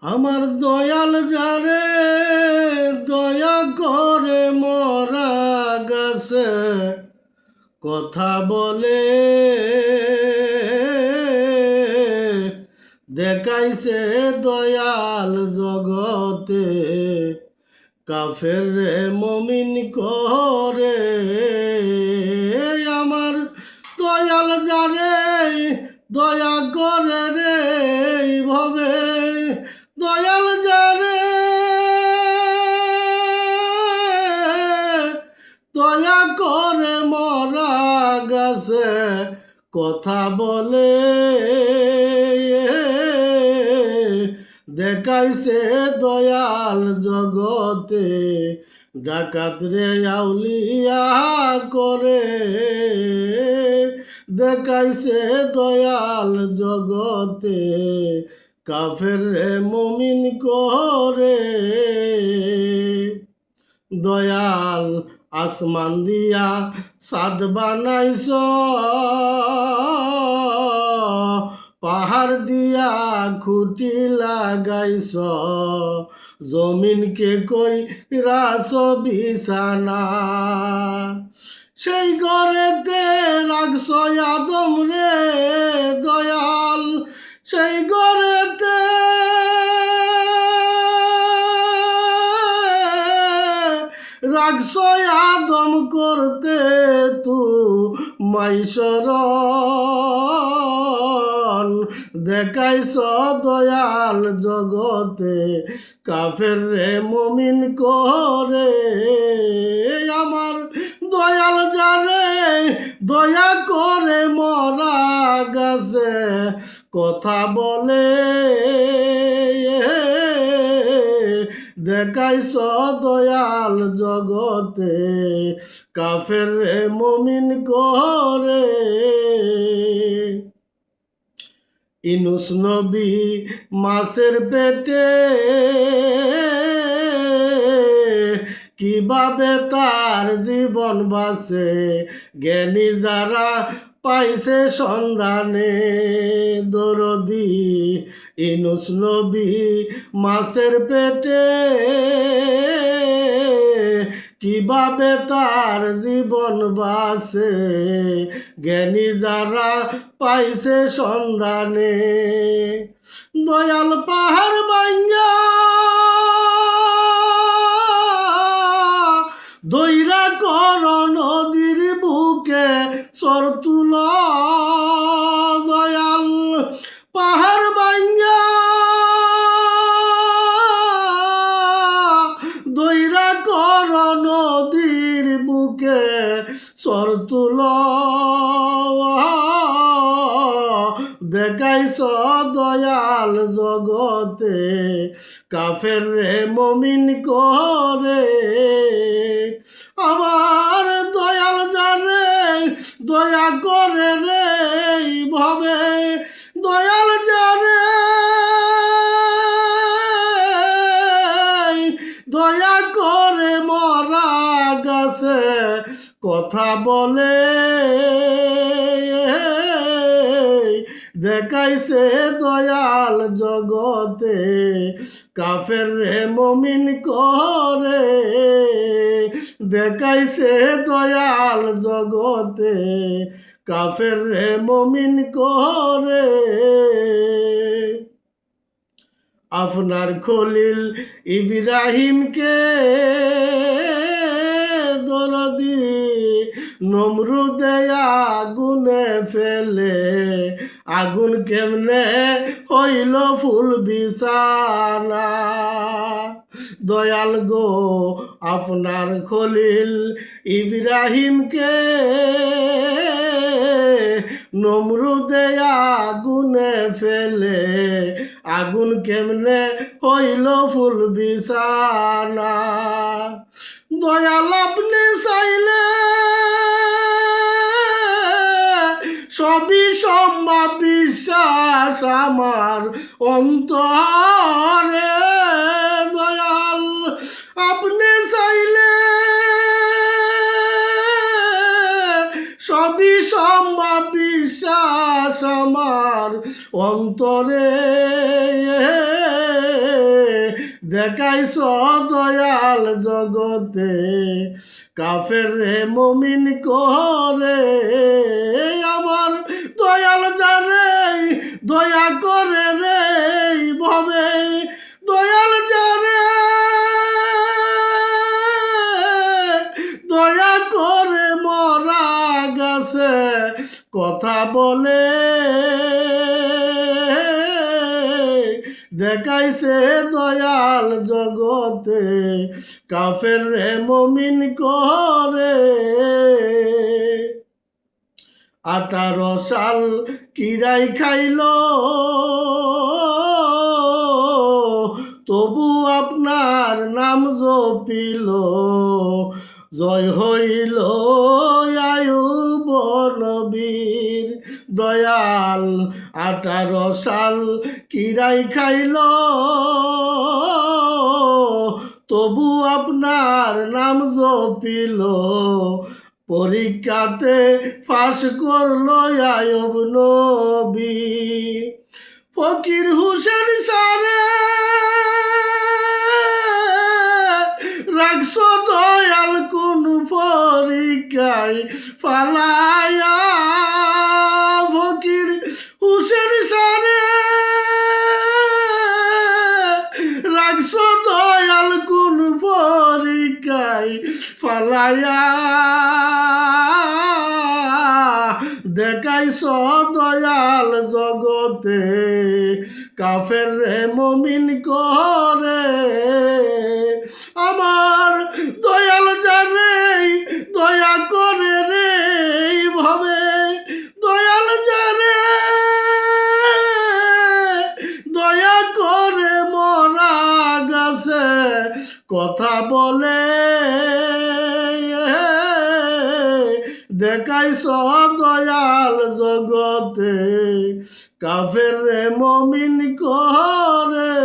আমার দয়াল যারে দয়া করে মরা গেছে কথা বলে দেখাইছে দয়াল জগতে কাফের রে মমিন করে আমার দয়াল যারে দয়া করে রে ভবে দয়াল যারে দয়া করে মরা গেছে কথা বলে দেখাইছে দয়াল জগতে ডাকাত রে আউলিয়া করে দেখাইছে দয়াল জগতে কাফের রে মুমিন করে দয়াল আসমান দিয়া সাদ বানাইছ পাহাড় দিয়া খুঁটি লাগাইছ জমিনকে কই রাস বিছানা সেই ঘরেতে রাখছ আদম রে দয়াল সেই ঘরেতে রাখছ আদম করতে তু মাইশর দেখাইছ দয়াল জগতে কাফের রে মুমিন করে আমার দয়াল যারে দয়া করে মরা গেছে কথা বলে দেখাইছ দয়াল জগতে কাফের রে মুমিন করে ইনুস নবী মাছের পেটে কিভাবে তার জীবন বাঁচে জ্ঞানী যারা পাইছে সন্ধানে দরদি ইনুস নবী মাছের পেটে কিভাবে তার জীবন বাঁচে জ্ঞানী যারা পাইছে সন্ধানে দয়াল পাহাড় ভাঙ্গা দৈরা কর নদীর বুকে সর তুল দয়াল পাহাড় ভাঙ্গা দৈরা কর নদীর বুকে সর তুল দেখাইছ দয়াল জগতে কাফের রে মুমিন করে আমার দয়াল জানে দয়া করে রে ভবে দয়াল জানে দয়া করে মরা গেছে কথা বলে দেখাইছে দয়াল জগতে কাফের রে মুমিন করে দেখাইছে দয়াল জগতে কাফের রে মুমিন করে আপনার খলিল ইব্রাহিমকে দরদি নমরুদে আগুনে ফেলে আগুন কেমনে হইল ফুল বিছানা দয়াল গো আপনার খলিল ইব্রাহিমকে নমরুদে আগুনে ফেলে আগুন কেমনে হইল ফুল বিছানা দয়াল আপনি চাইলে সবই সম্ভব বিশ্বাস আমার অন্তরে দয়াল আপনি চাইলে সবই সম্ভব বিশ্বাস আমার অন্তরে দেখাইছ দয়াল জগতে কাফের রে মমিন করে আমার দয়াল যারে দয়া করে রে ভবে দয়াল যারে দয়া করে মরা গেছে কথা বলে দেখাইছে দয়াল জগতে কাফের রে মমিন করে 18 সাল কিরাই খাইল তবু আপনার নাম জপিল জয় হইল আয়ুব নবীর দয়াল 18 সাল কিরাই খাইল তবু আপনার নাম জপিল পরীক্ষাতে পাস করলো আয়ুব নবী ফকির হুসেন সারে রাখছ দয়াল কোন পরীক্ষায় ফালায়া ফকির হুসেন সারে রাখছ দয়াল কোন পরীক্ষায় ফালায়া দেখাইছ দয়াল জগতে কাফের রে মমিন করে আমার দয়াল যারে দয়া করে রে ভাবে দয়াল যারে দয়া করে মরা গেছে কথা বলে দেখাইছ দয়াল জগতে কাফের রে মমিন করে